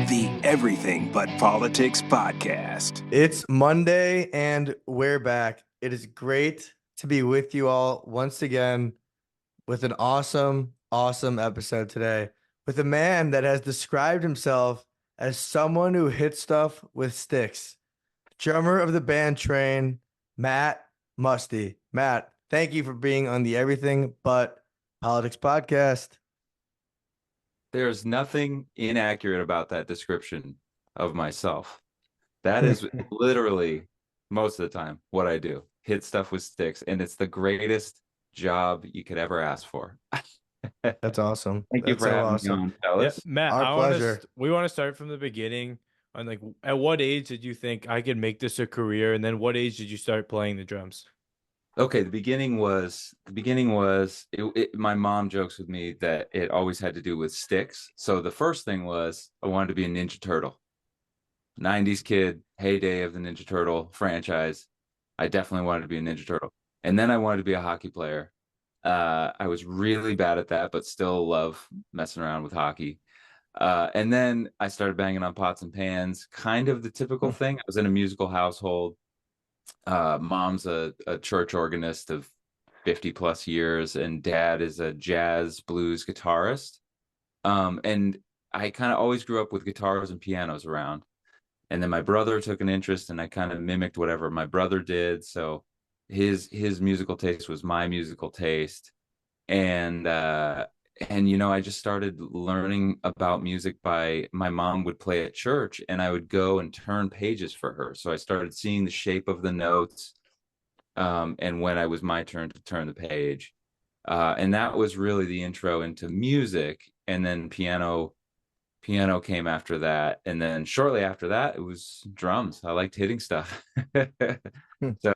the Everything But Politics podcast. It's Monday and we're back. It is great to be with you all once again with an awesome episode today with a man that has described himself as someone who hits stuff with sticks. Drummer of the band Train, Matt Musty. Matt, thank you for being on the Everything But Politics podcast. There's nothing inaccurate about that description of myself. That is literally most of the time what I do. Hit stuff with sticks, and it's the greatest job you could ever ask for. That's awesome. Thank you That's for so having awesome. me on, fellas. Yeah, Matt, Our pleasure. We want to start from the beginning. On like, at what age did you think I could make this a career, and then what age did you start playing the drums? Okay, the beginning was my mom jokes with me that it always had to do with sticks. So the first thing was I wanted to be a Ninja Turtle. 90s kid, heyday of the Ninja Turtle franchise. I definitely wanted to be a Ninja Turtle. And then I wanted to be a hockey player. I was really bad at that, but still love messing around with hockey. And then I started banging on pots and pans, kind of the typical thing. I was in a musical household. Mom's a church organist of 50 plus years, and dad is a jazz blues guitarist. And I kind of always grew up with guitars and pianos around. And then my brother took an interest, and I kind of mimicked whatever my brother did. So his musical taste was my musical taste. And I just started learning about music by my mom would play at church, and I would go and turn pages for her. So I started seeing the shape of the notes, and when it was my turn to turn the page. And that was really the intro into music. And then piano came after that. And then shortly after that, it was drums. I liked hitting stuff. So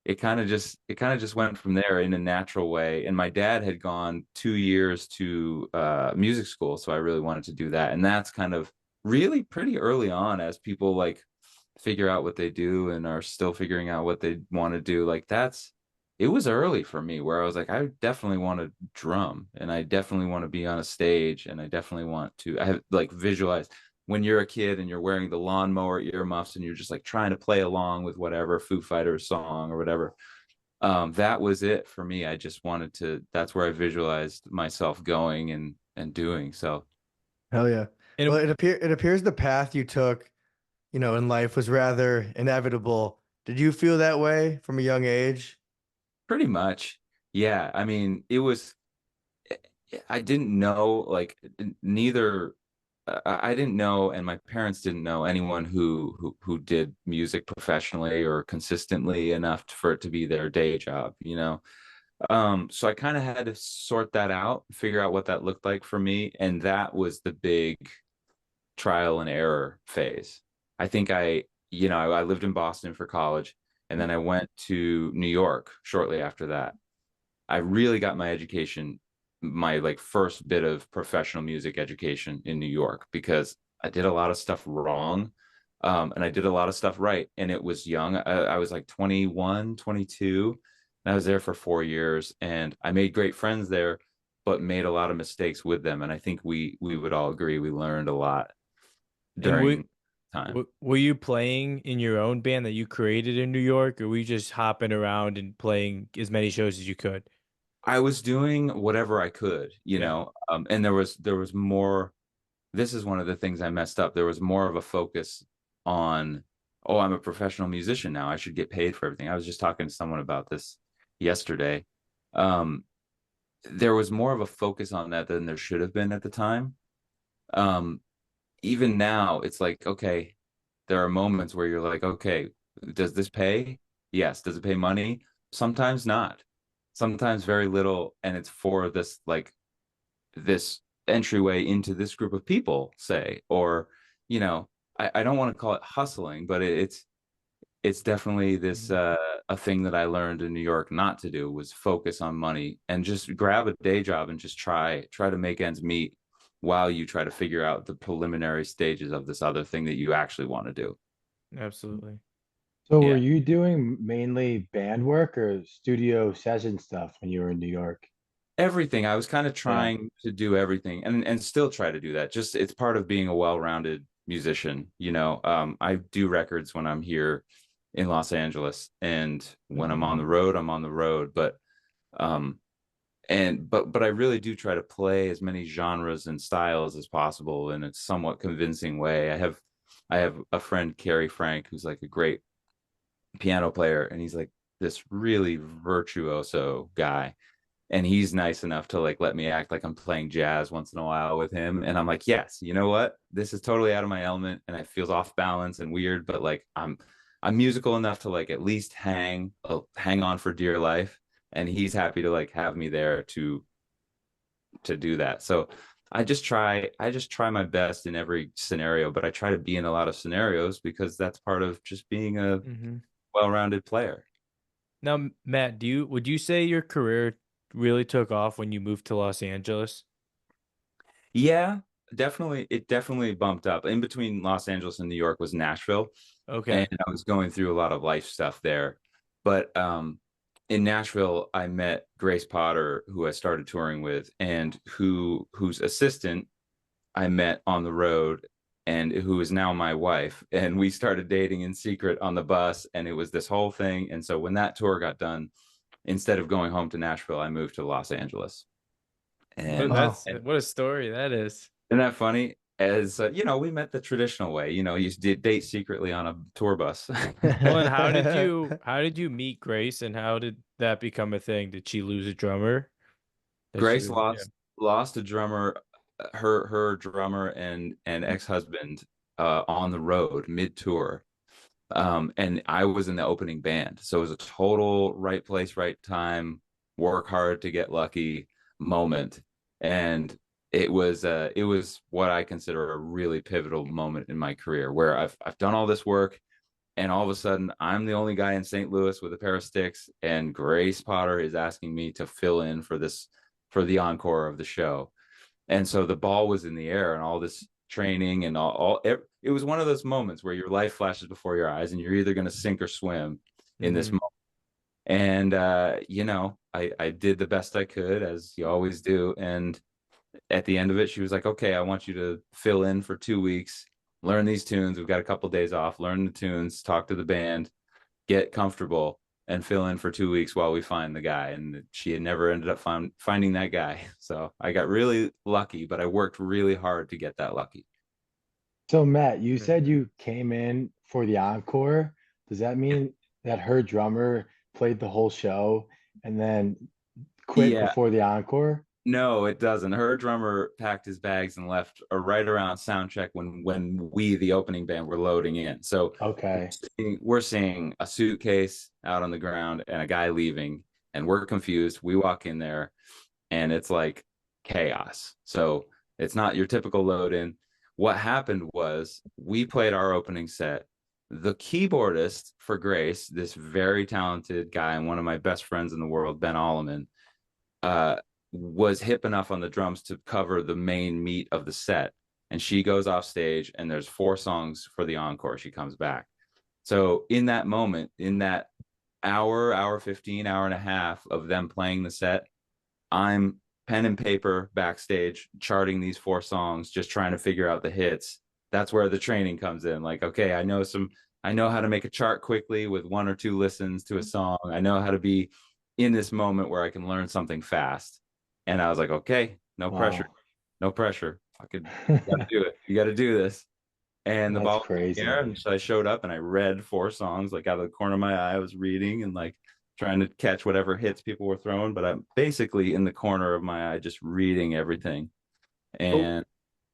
it kind of just went from there in a natural way. And my dad had gone 2 years to music school, so I really wanted to do that. And that's kind of really pretty early on, as people like figure out what they do and are still figuring out what they want to do. Like it was early for me, where I was like, I definitely want to drum, and I definitely want to be on a stage, and I definitely want to. I have like visualized when you're a kid and you're wearing the lawnmower earmuffs and you're just like trying to play along with whatever Foo Fighters song or whatever. That was it for me. I just wanted to, that's where I visualized myself going and doing. So. Hell yeah. And Well, it appears the path you took, in life was rather inevitable. Did you feel that way from a young age? Pretty much. Yeah. I mean, I didn't know, like neither I didn't know, and my parents didn't know anyone who did music professionally or consistently enough for it to be their day job, So I kind of had to sort that out, figure out what that looked like for me, and that was the big trial and error phase. I think I lived in Boston for college, and then I went to New York shortly after that. I really got my education, my like first bit of professional music education in New York, because I did a lot of stuff wrong, and I did a lot of stuff right. And it was young. I was like 21, 22, and I was there for 4 years, and I made great friends there, but made a lot of mistakes with them. And I think we would all agree we learned a lot during time. Were you playing in your own band that you created in New York, or were you just hopping around and playing as many shows as you could? I was doing whatever I could, and there was more. This is one of the things I messed up. There was more of a focus on, oh, I'm a professional musician now, I should get paid for everything. I was just talking to someone about this yesterday. There was more of a focus on that than there should have been at the time. Even now, it's like, okay, there are moments where you're like, okay, does this pay? Yes. Does it pay money? Sometimes not. Sometimes very little, and it's for this this entryway into this group of people, say, or I don't want to call it hustling, but it's definitely this a thing that I learned in New York not to do, was focus on money and just grab a day job and just try to make ends meet while you try to figure out the preliminary stages of this other thing that you actually want to do. Absolutely. So Yeah. were you doing mainly band work or studio session stuff when you were in New York? Everything. I was kind of trying to do everything, and still try to do that. Just, it's part of being a well-rounded musician. I do records when I'm here in Los Angeles, and when I'm on the road, I'm on the road. Um, but I really do try to play as many genres and styles as possible in a somewhat convincing way. I have a friend, Carrie Frank, who's like a great piano player, and he's like this really virtuoso guy, and he's nice enough to like let me act like I'm playing jazz once in a while with him, and I'm like, yes, you know what, this is totally out of my element and it feels off balance and weird, but like I'm musical enough to like at least hang on for dear life, and he's happy to like have me there to do that. So I just try my best in every scenario, but I try to be in a lot of scenarios because that's part of just being a Hmm. well-rounded player. Now, Matt, would you say your career really took off when you moved to Los Angeles? Yeah, definitely. It definitely bumped up. In between Los Angeles and New York was Nashville, Okay. and I was going through a lot of life stuff there. But in Nashville, I met Grace Potter, who I started touring with, and whose assistant I met on the road, and who is now my wife. And we started dating in secret on the bus, and it was this whole thing. And so when that tour got done, instead of going home to Nashville, I moved to Los Angeles. Well, And, Wow. and what a story that is. isn't that funny? As we met the traditional way. You did date secretly on a tour bus. Well, and how did you meet Grace, and how did that become a thing? Did she lose a drummer? That she Grace was, yeah. lost a drummer, her drummer and ex-husband on the road mid-tour. And I was in the opening band. So it was a total right place, right time, work hard to get lucky moment. And it was what I consider a really pivotal moment in my career, where I've done all this work, and all of a sudden I'm the only guy in St. Louis with a pair of sticks, and Grace Potter is asking me to fill in for the encore of the show. And so the ball was in the air, and all this training and it was one of those moments where your life flashes before your eyes, and you're either going to sink or swim in this Mhm. moment. And I did the best I could, as you always do. And at the end of it, she was like, okay, I want you to fill in for 2 weeks, learn these tunes. We've got a couple of days off, learn the tunes, talk to the band, get comfortable, and fill in for 2 weeks while we find the guy. And she had never ended up finding that guy. So I got really lucky, but I worked really hard to get that lucky. So Matt, you said Mhm. you came in for the encore. Does that mean that her drummer played the whole show and then quit Yeah, before the encore? no, it doesn't. Her drummer packed his bags and left right around sound check when we, the opening band, were loading in. So Okay. we're seeing a suitcase out on the ground and a guy leaving, and we're confused. We walk in there, and it's like chaos. So it's not your typical load in. What happened was we played our opening set. The keyboardist for Grace, this very talented guy and one of my best friends in the world, Ben Alleman, uh, was hip enough on the drums to cover the main meat of the set. And she goes off stage, and there's 4 songs for the encore. She comes back. So in that moment, in that hour 15, hour and a half of them playing the set, I'm pen and paper backstage charting these 4 songs, just trying to figure out the hits. That's where the training comes in. Like, okay, I know how to make a chart quickly with 1 or 2 listens to a song. I know how to be in this moment where I can learn something fast. And I was like, okay, no pressure, Wow. no pressure. You got to do it. You got to do this. And the That's ball was in the air, crazy. and so I showed up and I read 4 songs, like out of the corner of my eye. I was reading and like trying to catch whatever hits people were throwing, but I'm basically in the corner of my eye just reading everything. But And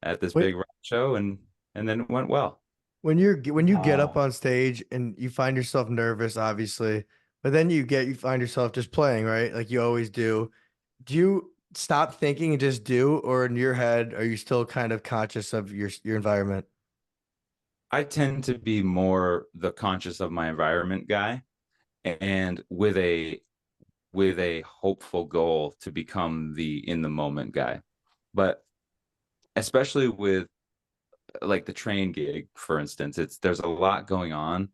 at this when big rock show, and then it went well. when you get up Wow. on stage and you find yourself nervous, obviously, but then you find yourself just playing, right? Like you always do. Do you stop thinking and just do, or in your head, are you still kind of conscious of your environment? I tend to be more the conscious of my environment guy, and with a hopeful goal to become the in the moment guy. But especially with like the train gig, for instance, there's a lot going on.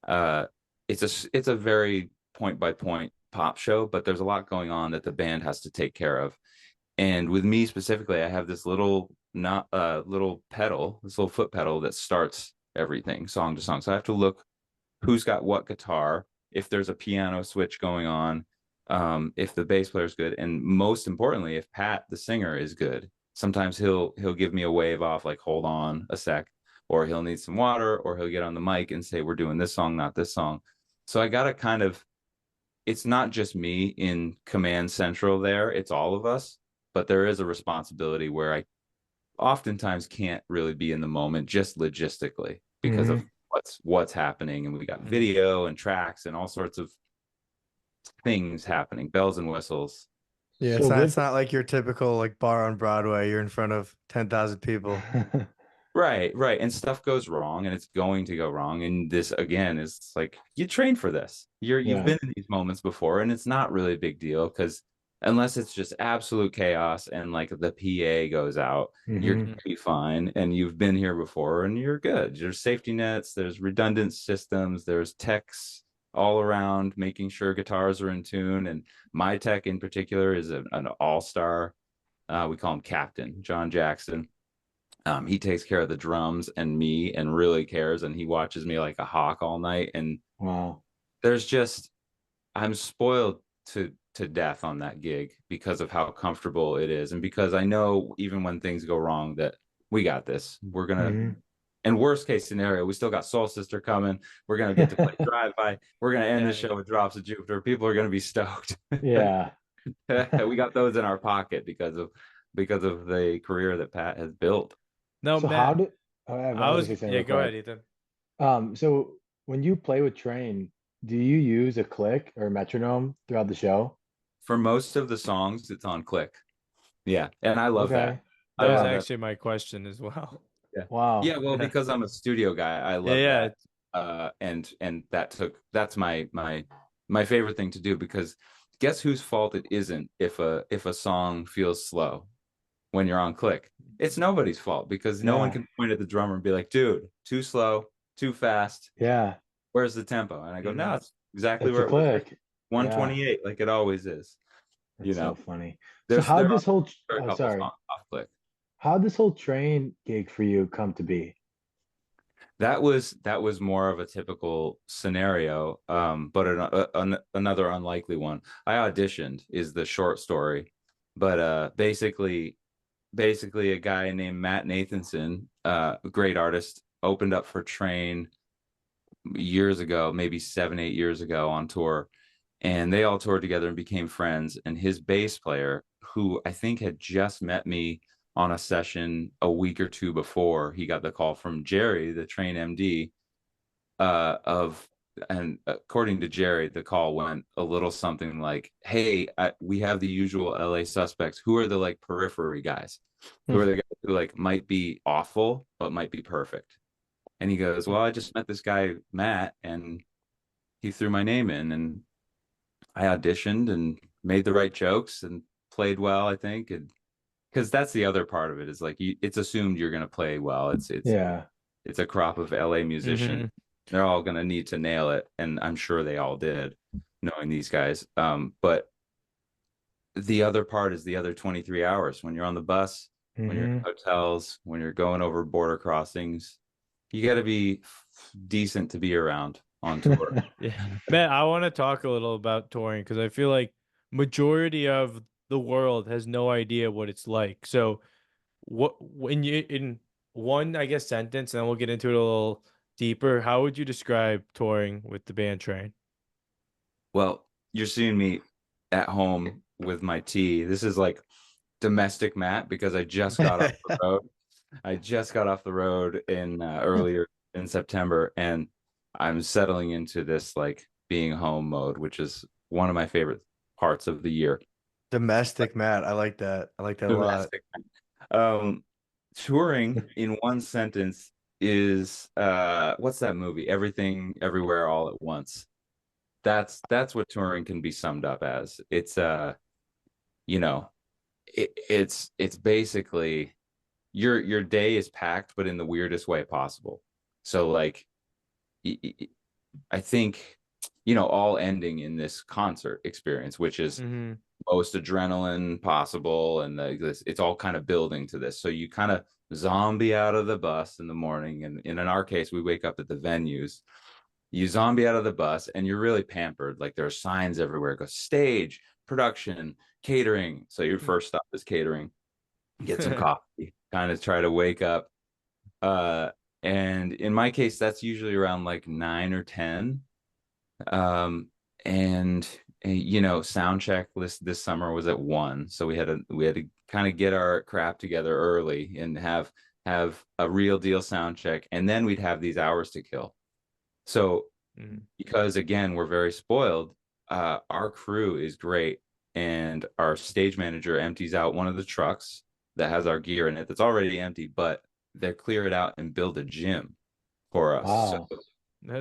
uh it's a very point by point pop show, but there's a lot going on that the band has to take care of. And with me specifically, I have this little not little pedal, this little foot pedal that starts everything song to song. So I have to look who's got what guitar, if there's a piano switch going on, if the bass player is good, and most importantly, if Pat the singer is good. Sometimes he'll give me a wave off, like hold on a sec, or he'll need some water, or he'll get on the mic and say we're doing this song, not this song. So I gotta kind of, it's not just me in command central there, it's all of us, but there is a responsibility where I oftentimes can't really be in the moment just logistically because of what's happening, and we got video and tracks and all sorts of things happening, bells and whistles. Yeah, So it's not like your typical like bar on Broadway. You're in front of 10,000 people. Right, and stuff goes wrong, and it's going to go wrong, and this again is like you train for this. You've Yeah. been in these moments before, and it's not really a big deal because unless it's just absolute chaos and like the PA goes out, you're gonna be fine, and you've been here before, and you're good. There's safety nets, there's redundant systems, there's techs all around making sure guitars are in tune, and my tech in particular is an all-star. We call him Captain John Jackson. He takes care of the drums and me and really cares, and he watches me like a hawk all night. And Wow. there's just, I'm spoiled to death on that gig because of how comfortable it is, and because I know even when things go wrong that we got this. We're gonna, and worst case scenario, we still got Soul Sister coming. We're gonna get to play Drive By. We're gonna end the show with Drops of Jupiter. People are gonna be stoked. Yeah. We got those in our pocket because of the career that Pat has built. No, So Matt, how did I was yeah. Go ahead, Ethan. So when you play with Train, do you use a click or metronome throughout the show? For most of the songs, it's on click. Yeah, and I love that. Okay. I That was love that. actually my question as well. Yeah. Wow. Yeah, well, because I'm a studio guy, I love Yeah, that. And that's my favorite thing to do, because guess whose fault it isn't if a song feels slow when you're on click? It's nobody's fault, because no one Yeah. can point at the drummer and be like, dude, too slow, too fast. Yeah. Where's the tempo? And I go, no, it's exactly It's where a it was. click. 128, like it always is. That's so funny. So There's how there this whole are a couple sorry. songs off click. How this whole Train gig for you come to be? That was more of a typical scenario, but another unlikely one. I auditioned is the short story, but basically a guy named Matt Nathanson, a great artist, opened up for Train years ago, maybe 7-8 years ago on tour, and they all toured together and became friends. And his bass player, who I think had just met me on a session a week or two before, he got the call from Jerry, the Train MD, and according to Jerry, the call went a little something like, "Hey, we have the usual LA suspects. Who are the like periphery guys? Who are the guys who like might be awful but might be perfect?" And he goes, "Well, I just met this guy Matt, and he threw my name in, and I auditioned and made the right jokes and played well, I think." And because that's the other part of it, is like it's assumed you're going to play well. Yeah. It's a crop of LA musicians. They're all going to need to nail it, and I'm sure they all did, knowing these guys. But the other part is the other 23 hours when you're on the bus, when you're in hotels, when you're going over border crossings. You got to be decent to be around on tour. yeah. Matt, I want to talk a little about touring, because I feel like majority of the world has no idea what it's like. So when you, in one, I guess, sentence, and then we'll get into it a little deeper, how would you describe touring with the band Train? Well, you're seeing me at home with my tea. This is like domestic Matt, because I just got off the road. I just got off the road in earlier in September, and I'm settling into this like being home mode, which is one of my favorite parts of the year. Domestic Matt. I like that. I like that a lot. Touring in one sentence is what's that movie? Everything, Everywhere, All at Once. That's what touring can be summed up as. It's it's basically your day is packed, but in the weirdest way possible. So like, I think, all ending in this concert experience, which is most adrenaline possible, and it's all kind of building to this. So you kind of zombie out of the bus in the morning, and in our case, we wake up at the venues. You zombie out of the bus, and you're really pampered. Like there are signs everywhere. It goes stage, production, catering. So your first stop is catering. Get some coffee, kind of try to wake up. And in my case, that's usually around like 9 or 10. Um, and sound check list this summer was at 1, so we had to kind of get our crap together early and have a real deal sound check, and then we'd have these hours to kill. So because again we're very spoiled, our crew is great, and our stage manager empties out one of the trucks that has our gear in it that's already empty, but they clear it out and build a gym for us. Wow.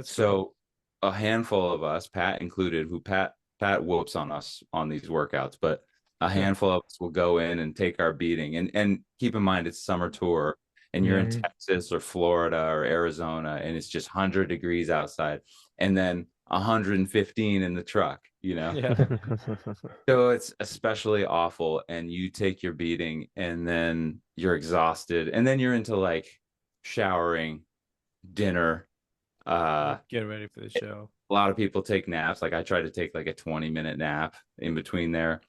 So a handful of us, Pat included, who Pat whoops on us on these workouts, but a handful of us will go in and take our beating. And keep in mind, it's summer tour, and you're in Texas or Florida or Arizona, and it's just 100 degrees outside, and then 115 in the truck, So it's especially awful, and you take your beating, and then you're exhausted, and then you're into like showering, dinner, get ready for the show. a lot of people take naps. Like I try to take like a 20-minute nap in between there.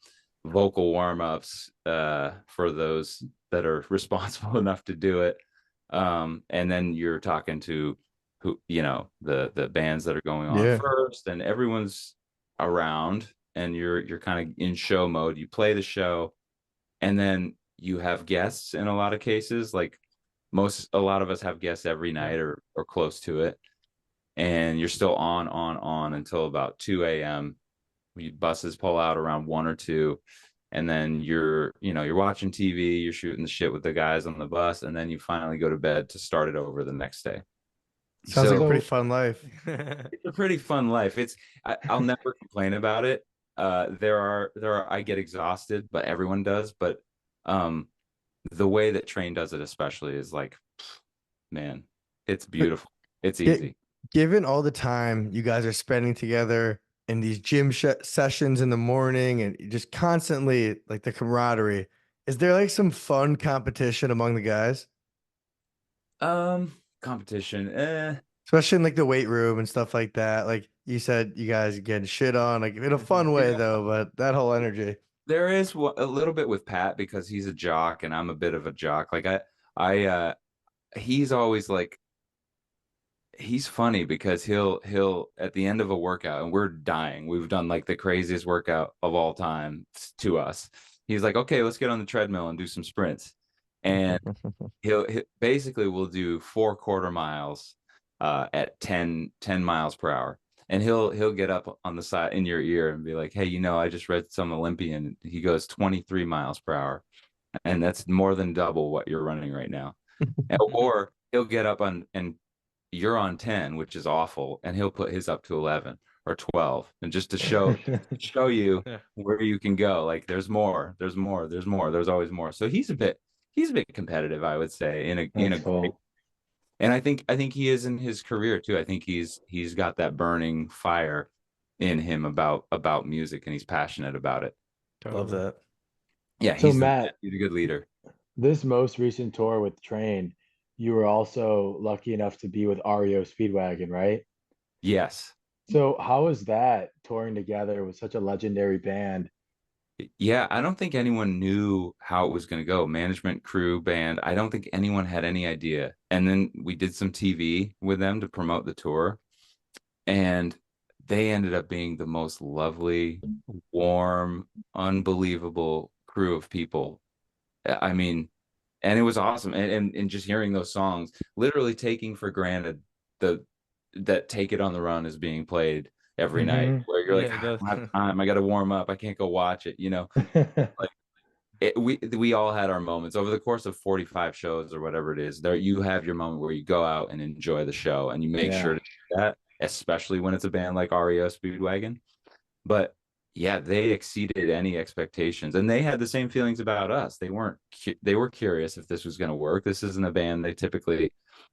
Vocal warm-ups for those that are responsible enough to do it. And then you're talking to the bands that are going on first, and everyone's around, and you're kind of in show mode. You play the show, and then you have guests in a lot of cases. Like a lot of us have guests every night or close to it. And you're still on until about 2 a.m. Buses pull out around 1 or 2, and then you're watching TV, you're shooting the shit with the guys on the bus, and then you finally go to bed to start it over the next day. Sounds like a pretty fun life. It's a pretty fun life. I'll never complain about it. There are I get exhausted, but everyone does. But the way that Train does it, especially, is like, man, it's beautiful. It's easy. Given all the time you guys are spending together in these gym sessions in the morning, and just constantly like the camaraderie, is there like some fun competition among the guys? Competition, especially in like the weight room and stuff like that. Like you said, you guys getting shit on, like in a fun way though, but that whole energy. There is a little bit with Pat, because he's a jock and I'm a bit of a jock. Like he's always like, he's funny because he'll at the end of a workout, and we're dying, we've done like the craziest workout of all time to us. He's like, okay, let's get on the treadmill and do some sprints. And he'll basically we'll do 4 quarter miles at 10 miles per hour. And he'll get up on the side in your ear and be like, hey, I just read some Olympian, he goes 23 miles per hour. And that's more than double what you're running right now. Or he'll get up and you're on 10, which is awful, and he'll put his up to 11 or 12, and just to show you where you can go. Like there's always more. So he's a bit competitive, I would say, in a cool. And I think he is in his career too. I think he's got that burning fire in him about music, and he's passionate about it. Love that. Yeah. So Matt, he's a good leader. This most recent tour with Train, you were also lucky enough to be with REO Speedwagon, right? Yes. So how was that, touring together with such a legendary band? Yeah, I don't think anyone knew how it was going to go. Management, crew, band, I don't think anyone had any idea. And then we did some TV with them to promote the tour, and they ended up being the most lovely, warm, unbelievable crew of people. I mean, and it was awesome. And just hearing those songs, literally taking for granted that Take It on the Run is being played every night, where you're like, I don't have time, I got to warm up, I can't go watch it. Like we all had our moments over the course of 45 shows or whatever it is. There you have your moment where you go out and enjoy the show, and you make sure to do that, especially when it's a band like REO Speedwagon. But yeah, they exceeded any expectations, and they had the same feelings about us. They were curious if this was going to work. This isn't a band they typically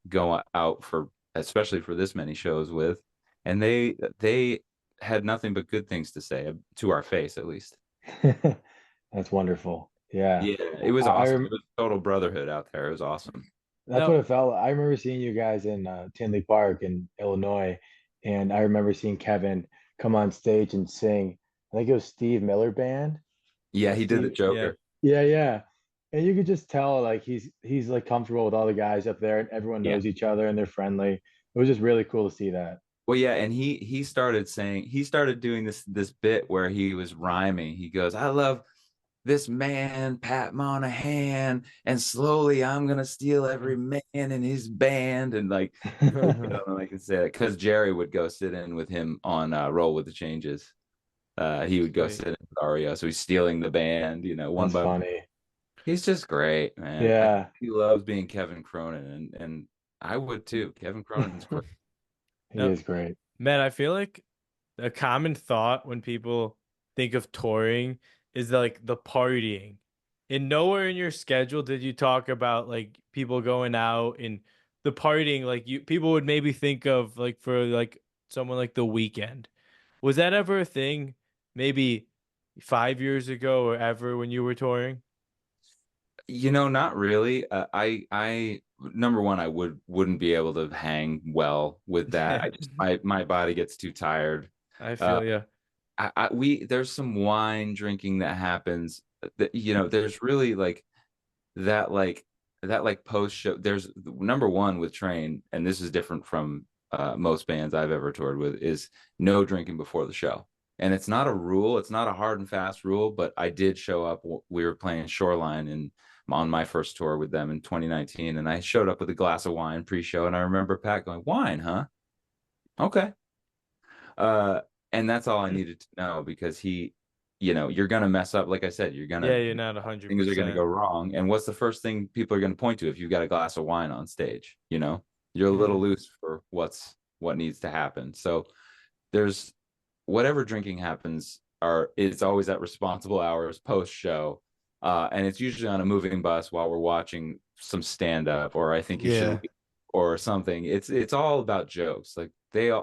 go out for, especially for this many shows with. And they had nothing but good things to say, to our face at least. That's wonderful. Yeah. Yeah, it was I awesome. rem It was total brotherhood out there. It was awesome. That's No, what it felt like. I remember seeing you guys in Tinley Park in Illinois, and I remember seeing Kevin come on stage and sing. I think it was Steve Miller Band. Yeah, he did the Steve, yeah. Joker. yeah, yeah. And you could just tell like he's like comfortable with all the guys up there, and everyone Yeah. knows each other and they're friendly. It was just really cool to see that. Well, yeah, and he started doing this bit where he was rhyming. He goes, "I love this man, Pat Monahan, and slowly I'm gonna steal every man in his band." And like, I can say that because Jerry would go sit in with him on Roll with the Changes. He would go Sweet. sit in with REO, so he's stealing the band, one That's by one. funny. He's just great, man. I think Yeah, he loves being Kevin Cronin, and I would too. Kevin Cronin's great. he No, is great. man, I feel like a common thought when people think of touring is like the partying. And nowhere in your schedule did you talk about like people going out and the partying. Like you, people would maybe think of like for like someone like The Weekend. Was that ever a thing? Maybe 5 years ago or ever when you were touring? Not really. I number one, I wouldn't be able to hang well with that. I just my body gets too tired. I Uh, feel you. there's some wine drinking that happens. That there's really that that post show. There's number one with Train, and this is different from most bands I've ever toured with. Is no drinking before the show. And it's not a rule. It's not a hard and fast rule, but I did show up. We were playing Shoreline on my first tour with them in 2019, and I showed up with a glass of wine pre-show, and I remember Pat going, "Wine, huh? Okay." Uh, and that's all I needed to know because you're gonna mess up. Like I said, Yeah, you're not things are gonna 100%. go wrong. And what's the first thing people are gonna point to if you've got a glass of wine on stage? You're a little Mhm. loose for what needs to happen. So there's whatever drinking happens it's always at responsible hours post show. And it's usually on a moving bus while we're watching some stand up, or I think you should Yeah. leave, or something. It's all about jokes. Like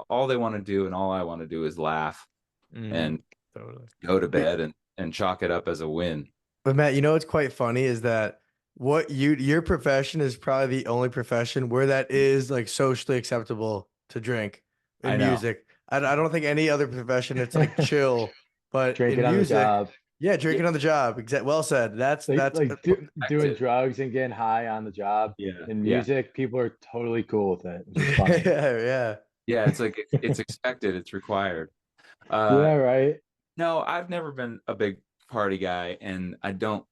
all they want to do, and all I want to do is laugh Mhm. and Totally. go to But, bed and chalk it up as a win. but Matt, what's quite funny is that your profession is probably the only profession where that is like socially acceptable to drink I in know. music. I don't think any other profession it's like chill, but in Drinking on the music, job, yeah, Yeah, drinking on the job. Well said. That's doing expected. drugs and getting high on the job. Yeah, In yeah, music, people are totally cool with it, which is funny. yeah. yeah. It's like it's expected. It's required. Uh, Yeah, right. no, I've never been a big party guy, and I don't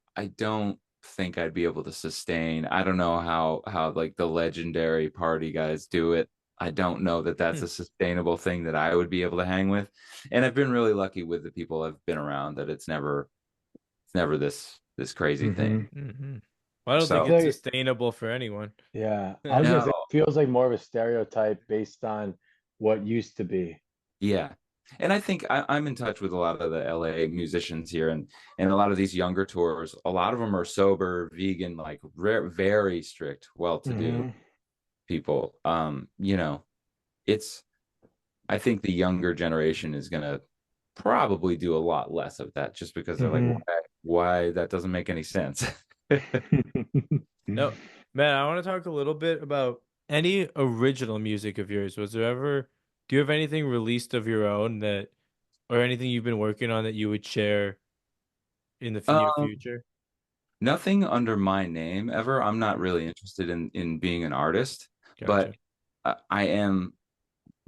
think I'd be able to sustain. I don't know how like the legendary party guys do it. I don't know that that's Hmm. a sustainable thing that I would be able to hang with. And I've been really lucky with the people I've been around that it's never this crazy Hmm. thing. Mhm. Well, I don't I think So feel it's like, sustainable for anyone. yeah, I was gonna no, say, it feels like more of a stereotype based on what used to be. yeah. And I think I'm in touch with a lot of the LA musicians here, and a lot of these younger tours. A lot of them are sober, vegan, like very strict, well-to-do Hmm. people. It's I think the younger generation is gonna probably do a lot less of that just because they're like, Hmm. why that doesn't make any sense. No, man, I want to talk a little bit about any original music of yours. Do you have anything released of your own or anything you've been working on that you would share in the near Um, future? Nothing under my name ever. I'm not really interested in being an artist, but Gotcha. I am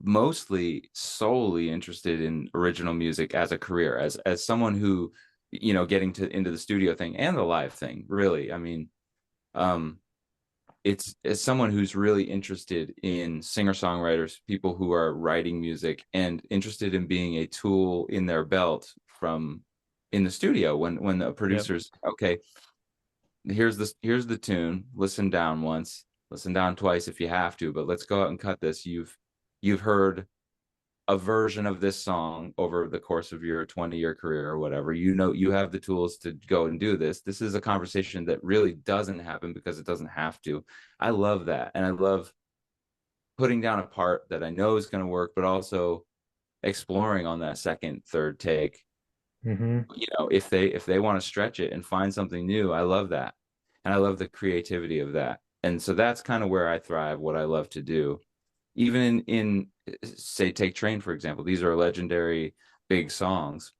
mostly solely interested in original music as a career, as someone who, getting to into the studio thing and the live thing, really. I mean, um, it's as someone who's really interested in singer-songwriters, people who are writing music and interested in being a tool in their belt from in the studio when the Yep. producers, okay, here's the tune, listen down once, listen down twice if you have to, but let's go out and cut this. You've heard a version of this song over the course of your 20-year career or whatever. You have the tools to go and do this. This is a conversation that really doesn't happen because it doesn't have to. I love that, and I love putting down a part that I know is going to work, but also exploring on that second, third take Hmm. If they want to stretch it and find something new, I love that. And I love the creativity of that. And so that's kind of where I thrive, what I love to do. Even in say take Train, for example, these are legendary big songs.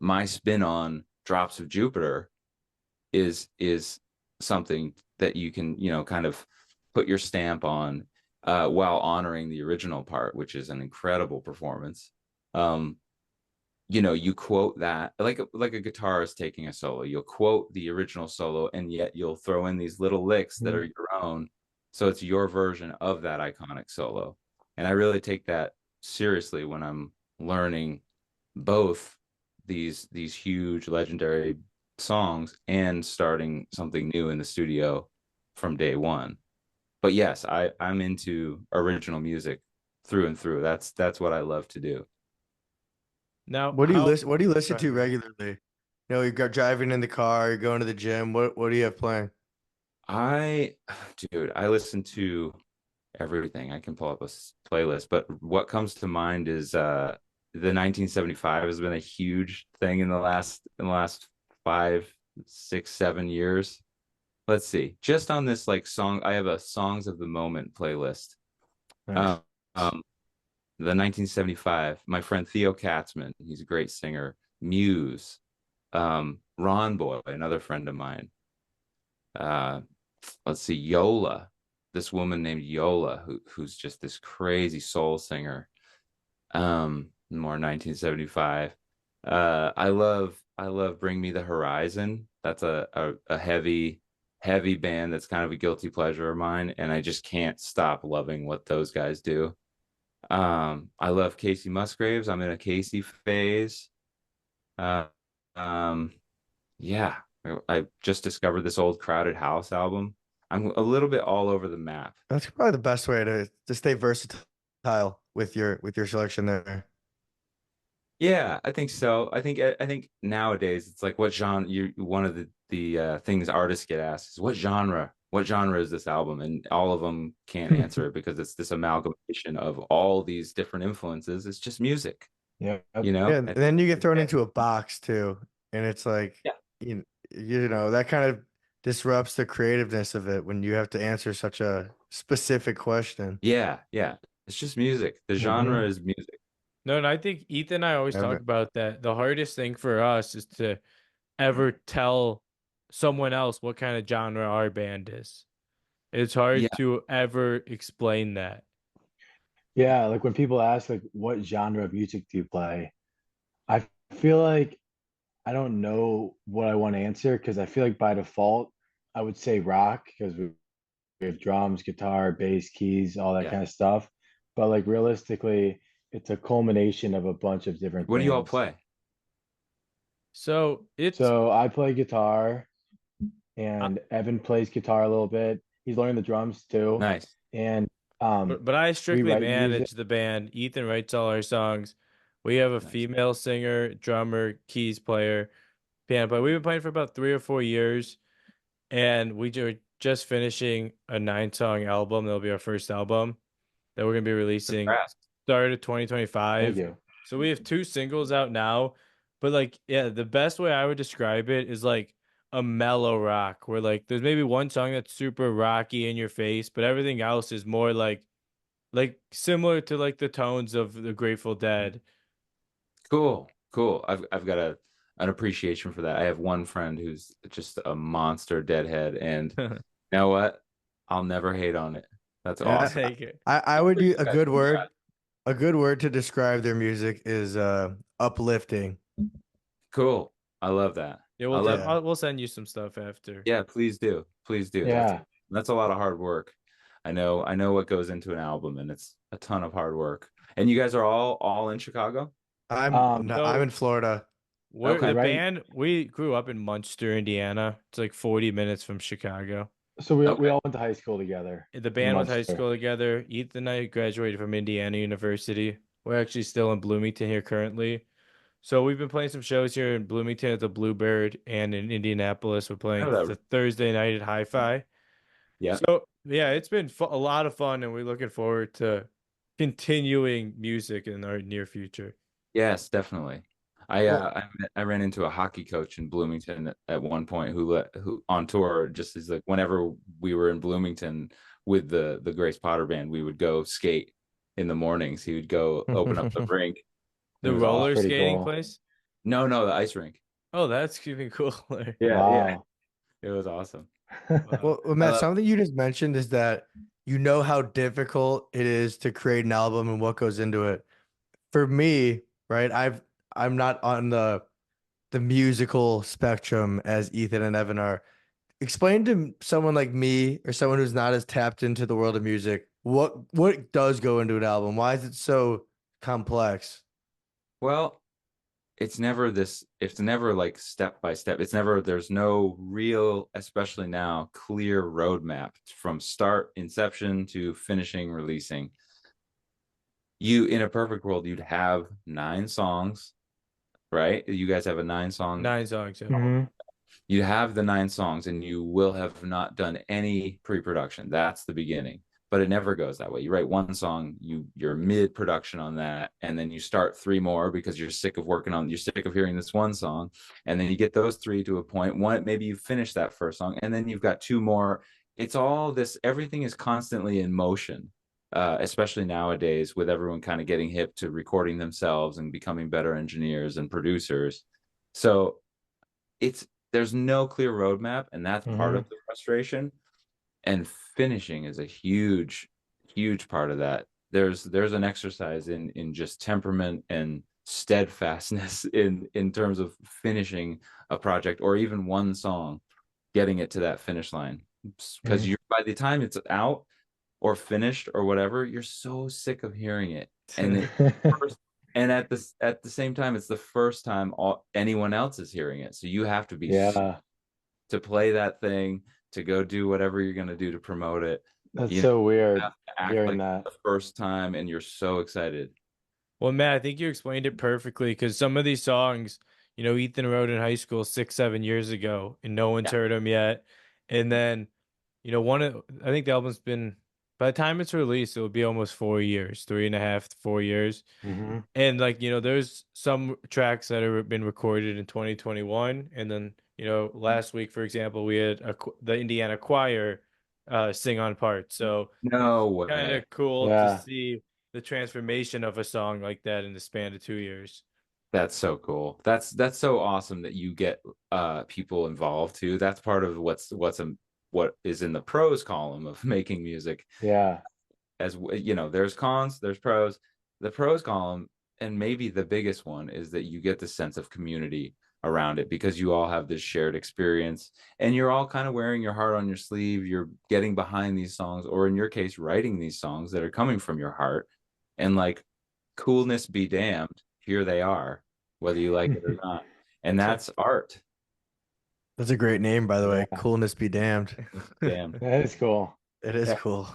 My spin on Drops of Jupiter is something that you can, kind of put your stamp on, while honoring the original part, which is an incredible performance. Um, you quote that like a guitarist taking a solo. You'll quote the original solo, and yet you'll throw in these little licks that are your own. So it's your version of that iconic solo. And I really take that seriously when I'm learning both these huge legendary songs and starting something new in the studio from day one. But yes, I'm into original music through and through. That's what I love to do. Now, What do you how listen? What do you listen Go to ahead. regularly? You're driving in the car, you're going to the gym. What do you have playing? I, dude, I listen to everything. I can pull up a playlist, but what comes to mind is the 1975 has been a huge thing in the last 5, 6, 7 years. Let's see. Just on this like song, I have a songs of the moment playlist. Nice. Um, um the 1975, my friend Theo Katzman, he's a great singer. Muse, Ron Boy, another friend of mine. Uh, let's see, Yola, this woman named Yola, who's just this crazy soul singer. More 1975. I love Bring Me the Horizon. That's a heavy band that's kind of a guilty pleasure of mine, and I just can't stop loving what those guys do. I love Casey Musgraves. I'm in a Casey phase. Uh, um, yeah, I just discovered this old Crowded House album. I'm a little bit all over the map. That's probably the best way to stay versatile with your selection there. Yeah, I think so. I think nowadays it's like what genre one of the things artists get asked is what genre is this album? And all of them can't answer it because it's this amalgamation of all these different influences. It's just music, Yep. Yeah, and I think then you get thrown into a box too, and it's like yeah, that kind of disrupts the creativeness of it when you have to answer such a specific question. yeah, yeah. It's just music. The Hmm. genre is music. No, and I think Ethan and I always talk about that. The hardest thing for us is to ever tell someone else what kind of genre our band is. It's hard Yeah, to ever explain that. Yeah, like when people ask like what genre of music do you play? I feel like I don't know what I want to answer because I feel like by default I would say rock because we have drums, guitar, bass, keys, all that yeah. kind of stuff. But like realistically, it's a culmination of a bunch of different What do you all things. play? So it's So I play guitar uh, and Evan plays guitar a little bit. He's learning the drums too. Nice. And but I we strictly write music. manage the band. Ethan writes all our songs. We have a Nice. female singer, drummer, keys player, piano player. We've been playing for about 3 or 4 years, and we are just finishing a 9-song album. That'll be our first album that we're gonna be releasing Congrats. start of Thank 2025. you. So we have 2 singles out now, but like, yeah, the best way I would describe it is like a mellow rock, where like there's maybe one song that's super rocky in your face, but everything else is more like similar to like the tones of the Grateful Dead. Cool, cool. I've got an appreciation for that. I have one friend who's just a monster deadhead, and you know what? I'll never hate on it. That's Yeah, awesome. Take it. I Good would for use you guys. Congrats. a good word to describe their music is uplifting. Cool. I love that. Yeah, I love. Yeah. we'll send you some stuff after. Yeah, please do. Please do. Yeah. That's a lot of hard work. I know what goes into an album, and it's a ton of hard work. And you guys are all in Chicago? I'm So in Florida. we're Okay. the Right. band. We grew up in Munster, Indiana. It's like 40 minutes from Chicago. So we Okay. all went to high school together The in band went to high Munster. school together. Ethan and I graduated from Indiana University. We're actually still in Bloomington here currently. So we've been playing some shows here in Bloomington at the Bluebird and in Indianapolis. We're I playing know the that. Thursday night at Hi-Fi. Yeah. So yeah, it's been a lot of fun, and we're looking forward to continuing music in our near future. Yes, definitely. I ran into a hockey coach in Bloomington at one point who on tour, just as like whenever we were in Bloomington with the Grace Potter band, we would go skate in the mornings. He would go open up the rink. It The was roller awesome. pretty skating cool. place? No, the ice rink. Oh, that's even cooler. Yeah, Wow. it was awesome. Well, I Matt, love- something you just mentioned is that you know how difficult it is to create an album and what goes into it. For me, right, I'm not on the musical spectrum as Ethan and Evan are. Explain to someone like me or someone who's not as tapped into the world of music, what does go into an album? Why is it so complex? Well, it's never like step by step. There's no real, especially now, clear roadmap from start, inception to finishing, releasing. In a perfect world, you'd have 9 songs, right? You guys have a 9 song. 9 songs. Yeah. Mhm. You have the 9 songs and you will have not done any pre-production. That's the beginning. But it never goes that way. You write one song, you're mid-production on that, and then you start 3 more because you're sick of hearing this one song. And then you get those 3 to a point. One, maybe you finish that first song, and then you've got 2 more. It's all this, everything is constantly in motion. Especially nowadays with everyone kind of getting hip to recording themselves and becoming better engineers and producers. So there's no clear roadmap, and that's part of the frustration. And finishing is a huge part of that. There's an exercise in just temperament and steadfastness in terms of finishing a project or even one song, getting it to that finish line, because you're by the time it's out or finished or whatever, you're so sick of hearing it. And and at the same time, it's the first time anyone else is hearing it, so you have to be Yeah. to play that thing, to go do whatever you're going to do to promote it. That's You so weird have to act hearing like that. the first time, and you're so excited. Well, Matt, I think you explained it perfectly because some of these songs, Ethan wrote in high school 6, 7 years ago, and no one's heard them yet. And then, I think the album's been, by the time it's released, it'll be almost 4 years, 3.5, 4 years. Mhm. And there's some tracks that have been recorded in 2021, and then last week, for example, we had the Indiana Choir sing on part. So No kind way. of cool to Yeah. see the transformation of a song like that in the span of 2 years. That's so cool. That's so awesome that you get people involved too. That's part of what is in the pros column of making music. Yeah. As there's cons, there's pros. The pros column, and maybe the biggest one, is that you get the sense of community around it because you all have this shared experience and you're all kind of wearing your heart on your sleeve. You're getting behind these songs, or in your case, writing these songs that are coming from your heart. And like, coolness be damned, here they are, whether you like it or not. And that's art. That's a great name, by the way. Yeah. Coolness be damned. Damn. That is cool. It is Yeah. cool.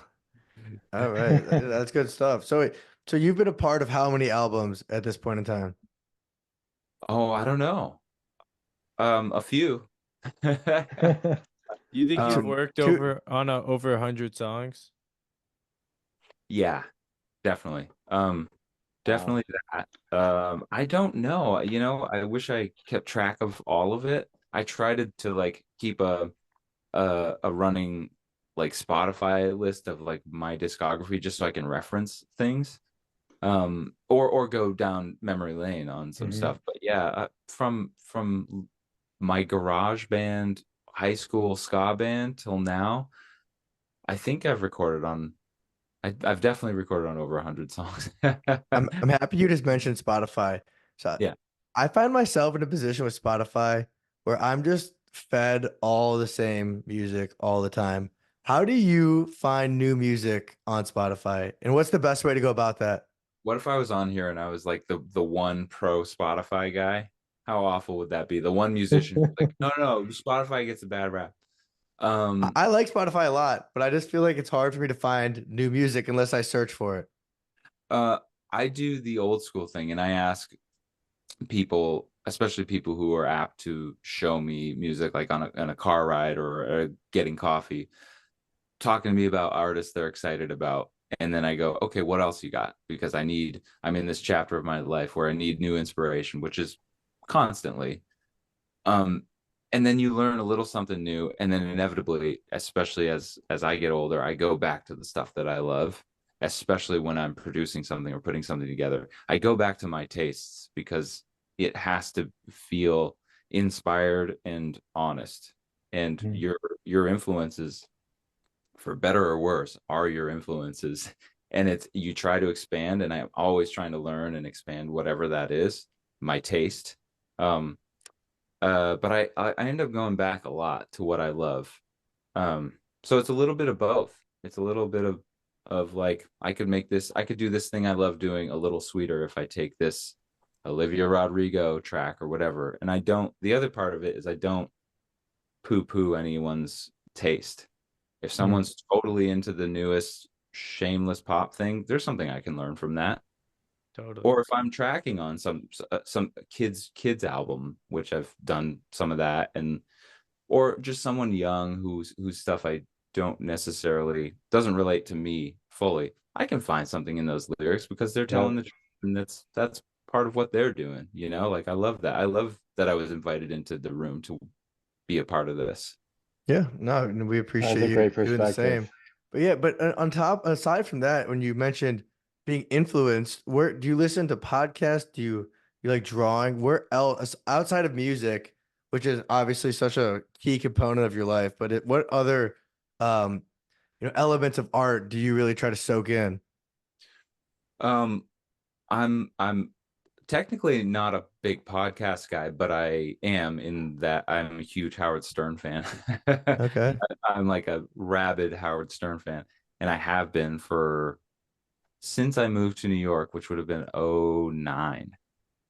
All right, that's good stuff. So you've been a part of how many albums at this point in time? Oh, I don't know. A few. You think you've Um, worked two- over 100 songs? Yeah, definitely. Definitely that. I don't know. I wish I kept track of all of it. I tried to like keep a running like Spotify list of like my discography just so I can reference things. Or go down memory lane on some stuff. But yeah, from my garage band, high school ska band till now, I think I've definitely recorded on over 100 songs. I'm happy you just mentioned Spotify. So Yeah. I find myself in a position with Spotify where I'm just fed all the same music all the time. How do you find new music on Spotify? And what's the best way to go about that? What if I was on here and I was like the one pro Spotify guy? How awful would that be? The one musician who's like, no, Spotify gets a bad rap. I like Spotify a lot, but I just feel like it's hard for me to find new music unless I search for it. I do the old school thing, and I ask people, especially people who are apt to show me music, like on a car ride or getting coffee, talking to me about artists they're excited about. And then I go, okay, what else you got? Because I'm in this chapter of my life where I need new inspiration, which is constantly. And then you learn a little something new, and then inevitably, especially as I get older, I go back to the stuff that I love, especially when I'm producing something or putting something together. I go back to my tastes because it has to feel inspired and honest. And Mhm. your influences, for better or worse, are your influences. And it's you try to expand, and I'm always trying to learn and expand whatever that is, my taste. Um, but I end up going back a lot to what I love. So it's a little bit of both. It's a little bit of like I could do this thing I love doing a little sweeter if I take this Olivia Rodrigo track or whatever. And I don't, the other part of it is I don't poo-poo anyone's taste. If Mhm. someone's totally into the newest shameless pop thing, there's something I can learn from that. Totally. Or if I'm tracking on some kids album, which I've done some of that, and or just someone young whose stuff I don't necessarily doesn't relate to me fully, I can find something in those lyrics because they're telling Yep. the truth, and that's part of what they're doing, you know? Like I love that. I love that I was invited into the room to be a part of this. Yeah, no, and we That's appreciate a you great doing the perspective. same. But yeah, but on top, aside from that, when you mentioned being influenced, where do you listen to podcasts? Do you like drawing? Where else outside of music, which is obviously such a key component of your life, but what other um elements of art do you really try to soak in? Um, I'm technically not a big podcast guy, but I am in that I'm a huge Howard Stern fan. Okay. I'm like a rabid Howard Stern fan, and I have been for since I moved to New York, which would have been '09.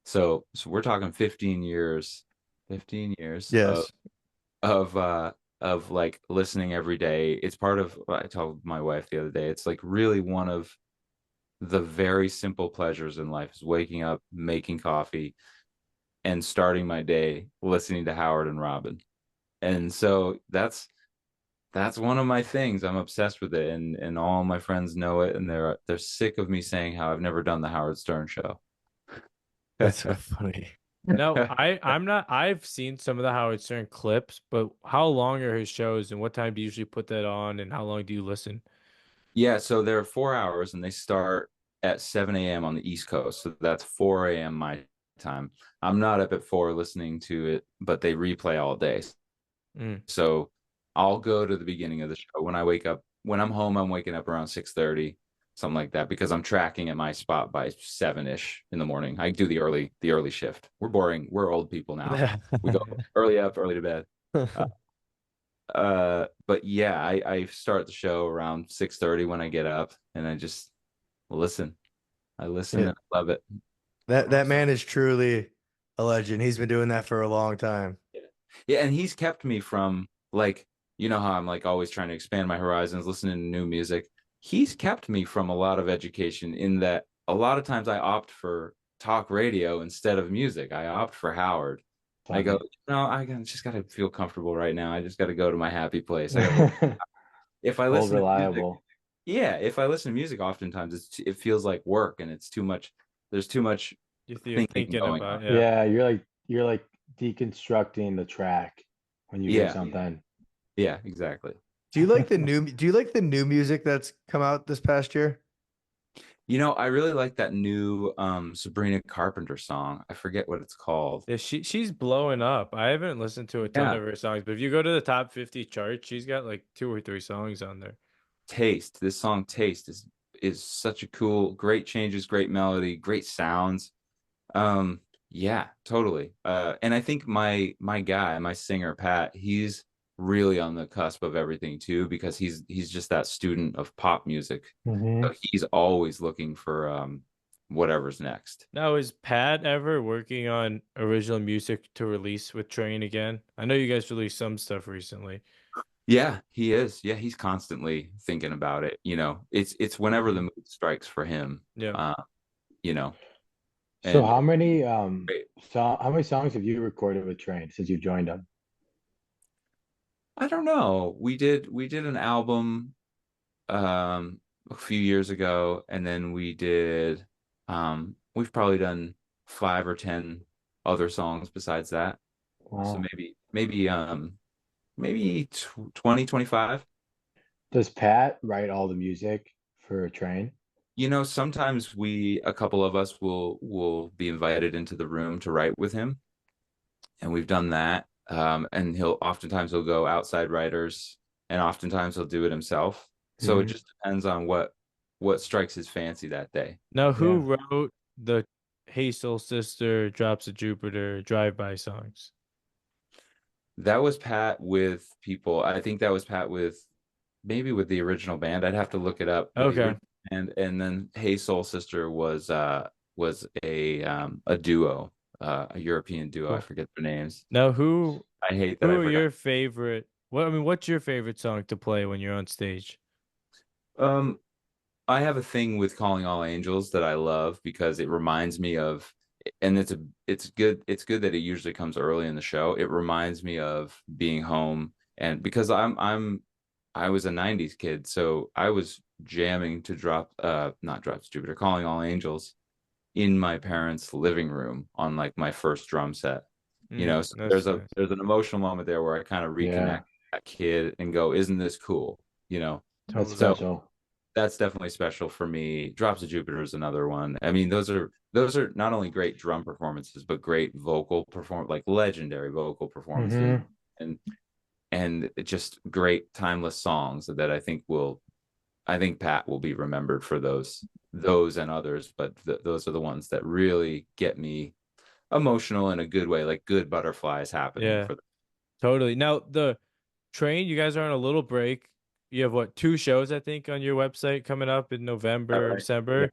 So we're talking 15 years Yes. of uh of like listening every day. It's part of I told my wife the other day, it's like really one of the very simple pleasures in life is waking up, making coffee, and starting my day listening to Howard and Robin. And so that's one of my things. I'm obsessed with it, and all my friends know it, and they're sick of me saying how I've never done the Howard Stern show. That's so funny. No, I'm not. I've seen some of the Howard Stern clips, but how long are his shows, and what time do you usually put that on, and how long do you listen? Yeah, so they're 4 hours, and they start at 7 a.m. on the East Coast. So that's 4 a.m. my time. I'm not up at 4 listening to it, but they replay all day. Mm. So I'll go to the beginning of the show when I wake up. When I'm home, I'm waking up around 6:30, something like that, because I'm tracking at my spot by 7-ish in the morning. I do the early shift. We're boring. We're old people now. We go early up, early to bed. Uh, but yeah, I start the show around 6:30 when I get up, and I just listen. I listen Yeah, and I love it. that man is truly a legend. He's been doing that for a long time. Yeah. Yeah, and he's kept me from like, you know how I'm like always trying to expand my horizons, listening to new music. He's kept me from a lot of education in that a lot of times I opt for talk radio instead of music. I opt for Howard. I go, Funny. no, just gotta feel comfortable right now. I just gotta go to my happy place. I gotta if I Old listen to music, reliable. yeah, if I listen to music, oftentimes it feels like work, and it's too much. There's too much You're thinking thinking going on. about, yeah. Yeah, you're like deconstructing the track when you hear Yeah, something. yeah, exactly. Do you like the new music that's come out this past year? You know, I really like that new Sabrina Carpenter song. I forget what it's called. Yeah, she's blowing up. I haven't listened to a ton Yeah, of her songs, but if you go to the top 50 chart, she's got like 2 or 3 songs on there. Taste. This song Taste is such a cool, great changes, great melody, great sounds. Um, yeah, totally. And I think my guy, my singer Pat, he's really on the cusp of everything too because he's just that student of pop music. Hmm. So he's always looking for whatever's next. Now, is Pat ever working on original music to release with Train again? I know you guys released some stuff recently. Yeah, he is. Yeah, he's constantly thinking about it. You know, it's whenever the mood strikes for him. Yeah. Uh, you know, So and how many songs have you recorded with Train since you've joined them? I don't know. We did an album a few years ago, and then we've probably done 5 or 10 other songs besides that. So Wow. maybe 20, 25. Does Pat write all the music for a train? Sometimes a couple of us will be invited into the room to write with him, and we've done that. And he'll go outside writers, and oftentimes he'll do it himself. So it Mhm. just depends on what strikes his fancy that day. Now, Yeah. who wrote the Hey Soul Sister, Drops of Jupiter, Drive-By songs? That was Pat with people. I think that was Pat with maybe with the original band. I'd have to look it up. But the Okay. original band, and then Hey Soul Sister was a duo, a European duo. I Cool. forget their names. Now, who I hate that I who are forgot. your favorite? What's your favorite song to play when you're on stage? Um, I have a thing with Calling All Angels that I love because it reminds me of, and it's good that it usually comes early in the show. It reminds me of being home, and because I was a 90s kid, so I was jamming to not Drops Jupiter, Calling All Angels in my parents' living room on like my first drum set. So That's nice. there's an emotional moment there where I kind of reconnect Yeah. that kid and go, isn't this cool? You know, That's Totally. so special. that's definitely special for me. Drops of Jupiter is another one. I mean, those are not only great drum performances, but great like legendary vocal performances, Hmm. and just great timeless songs that I think Pat will be remembered for those and others, but those are the ones that really get me emotional in a good way, like good butterflies happening Yeah, for them. totally. Now, the train, you guys are on a little break. You have what, two shows, I think, on your website coming up in All November, right. Yeah. December.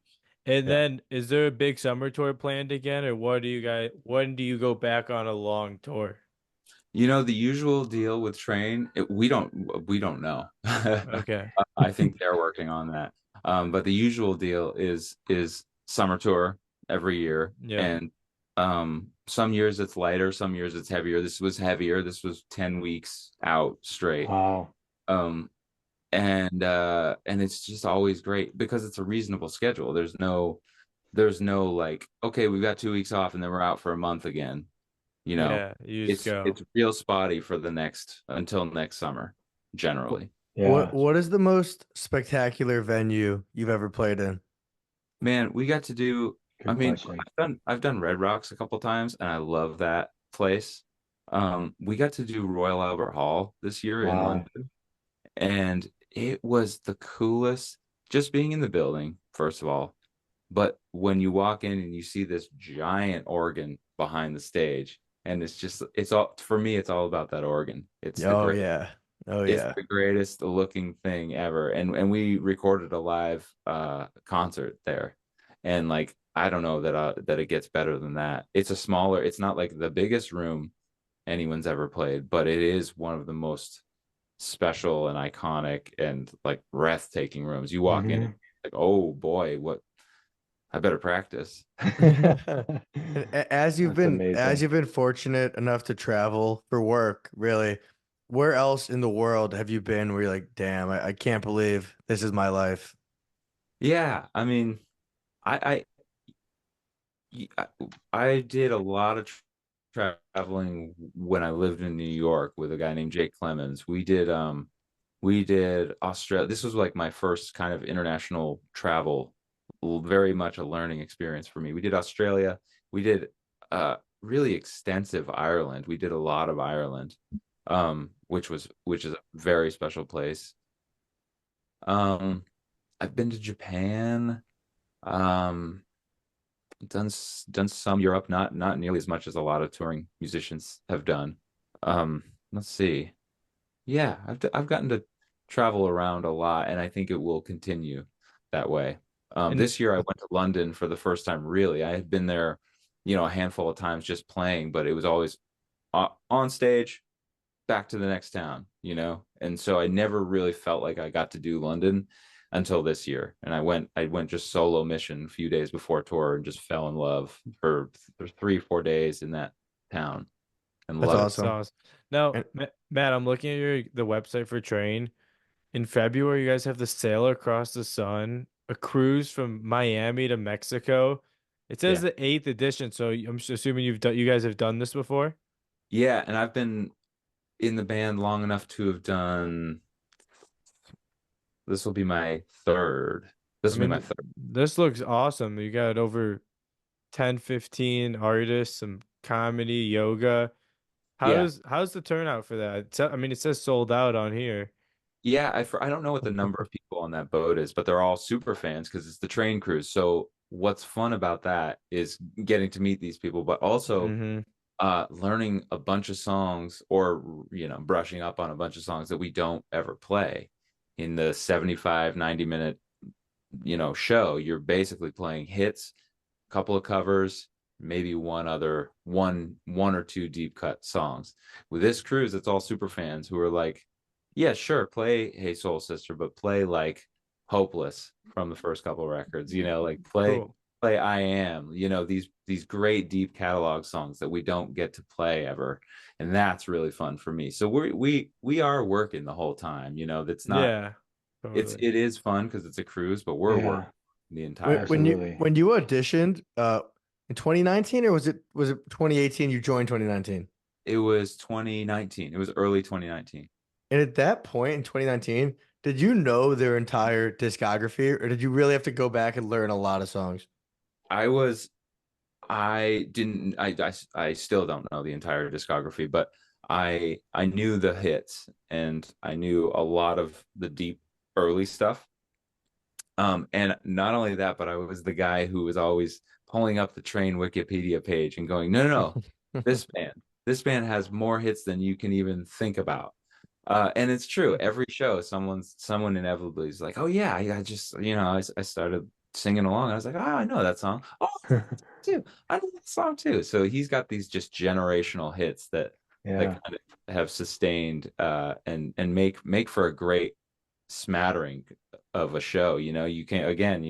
And Yeah. then is there a big summer tour planned again, or when do you go back on a long tour? The usual deal with Train, we don't know. Okay. I think they're working on that. But the usual deal is summer tour every year, Yeah. and some years it's lighter, some years it's heavier. This was heavier. This was 10 weeks out straight. Wow. Um, and it's just always great because it's a reasonable schedule. There's no like, okay, we've got 2 weeks off and then we're out for a month again. You know, Yeah, you just it's go. real spotty for the next until next summer, What generally. Yeah. what is the most spectacular venue you've ever played in? Man, we got to do, I Good mean, question. I've done Red Rocks a couple times and I love that place. We got to do Royal Albert Hall this year in Wow. London, and it was the coolest just being in the building, first of all. But when you walk in and you see this giant organ behind the stage, and it's all, for me, it's all about that organ. Oh yeah. Oh It's yeah. the greatest looking thing ever. And we recorded a live concert there. And like, I don't know that it gets better than that. It's not like the biggest room anyone's ever played, but it is one of the most special and iconic and like breathtaking rooms. You walk in and Hmm. like, oh boy, what, I better practice. And as you've That's been amazing. fortunate enough to travel for work, really, where else in the world have you been where you're like, damn, I can't believe this is my life? Yeah, I mean, I I, I did a lot of traveling when I lived in New York with a guy named Jake Clemens. We did Australia. This was like my first kind of international travel, very much a learning experience for me. We did Australia. We did really extensive Ireland. We did a lot of Ireland, which is a very special place. Um, I've been to Japan. Um, done some Europe, not nearly as much as a lot of touring musicians have done. Let's see. Yeah, I've gotten to travel around a lot, and I think it will continue that way. And This year I went to London for the first time. Really, I had been there, a handful of times just playing, but it was always on stage, back to the next town, and so I never really felt like I got to do London until this year. And I went just solo mission a few days before tour and just fell in love for 3 4 days in that town and That's loved it. that's awesome. awesome. Now, And Matt, I'm looking at the website for Train. In February, you guys have the Sail Across the Sun, a cruise from Miami to Mexico. It says the 8th edition, so I'm assuming you guys have done this before. Yeah, and I've been in the band long enough to have done. This will be my third. This I will be my mean, third. this looks awesome. You got over 10, 15 artists, some comedy, yoga. Yeah, How's the turnout for that? I mean, it says sold out on here. yeah. I don't know what the number of people on that boat is, but they're all super fans because it's the train cruise. So what's fun about that is getting to meet these people, but also Mm-hmm. learning a bunch of songs or brushing up on a bunch of songs that we don't ever play in the 75, 90 minute show. You're basically playing hits, a couple of covers, maybe one or two deep cut songs. With this cruise, it's all super fans who are like, yeah, sure, play Hey Soul Sister, but play like Hopeless from the first couple records, like Cool. play I Am, these great deep catalog songs that we don't get to play ever. And that's really fun for me. So we are working the whole time, that's not Yeah, totally. it is fun because it's a cruise, but we're Yeah, working the entire When you absolutely. when you auditioned in 2019, or was it 2018 you joined 2019? It was 2019. It was early 2019. And at that point in 2019, did you know their entire discography, or did you really have to go back and learn a lot of songs? I was I didn't I still don't know the entire discography, but I knew the hits and I knew a lot of the deep early stuff. And not only that, but I was the guy who was always pulling up the train Wikipedia page and going, no, no, no, this band has more hits than you can even think about. And it's true. Every show, someone inevitably is like, oh yeah, I just, I started singing along. I was like, oh, I know that song. Oh, too. I know that song too. So he's got these just generational hits that Yeah, kind of have sustained and make for a great smattering of a show. You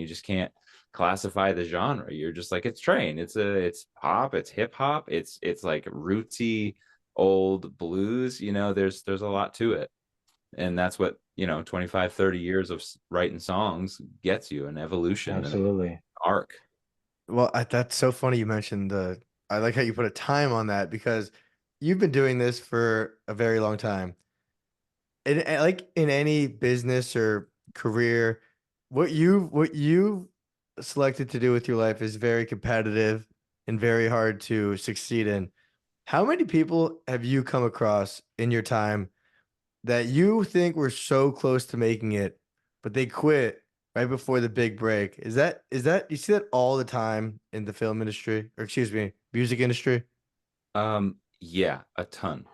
just can't classify the genre. You're just like, it's train, it's pop, it's hip hop, it's like rootsy old blues. There's a lot to it, and that's what 25, 30 years of writing songs gets you, an evolution and an absolutely. arc. Well, that's so funny you mentioned I like how you put a time on that because you've been doing this for a very long time. And like in any business or career, what you selected to do with your life is very competitive and very hard to succeed in. How many people have you come across in your time that you think were so close to making it, but they quit right before the big break? Is that you see that all the time in the film industry, or excuse me, music industry? Yeah, a ton.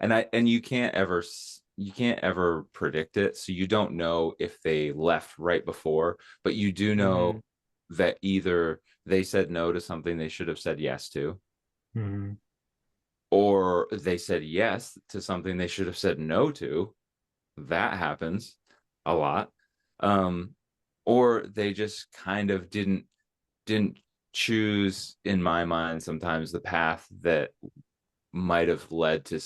And you can't ever predict it. So you don't know if they left right before, but you do Mm-hmm. know that either they said no to something they should have said yes to, Mhm. or they said yes to something they should have said no to. That happens a lot. Um, or they just kind of didn't choose, in my mind, sometimes the path that might have led to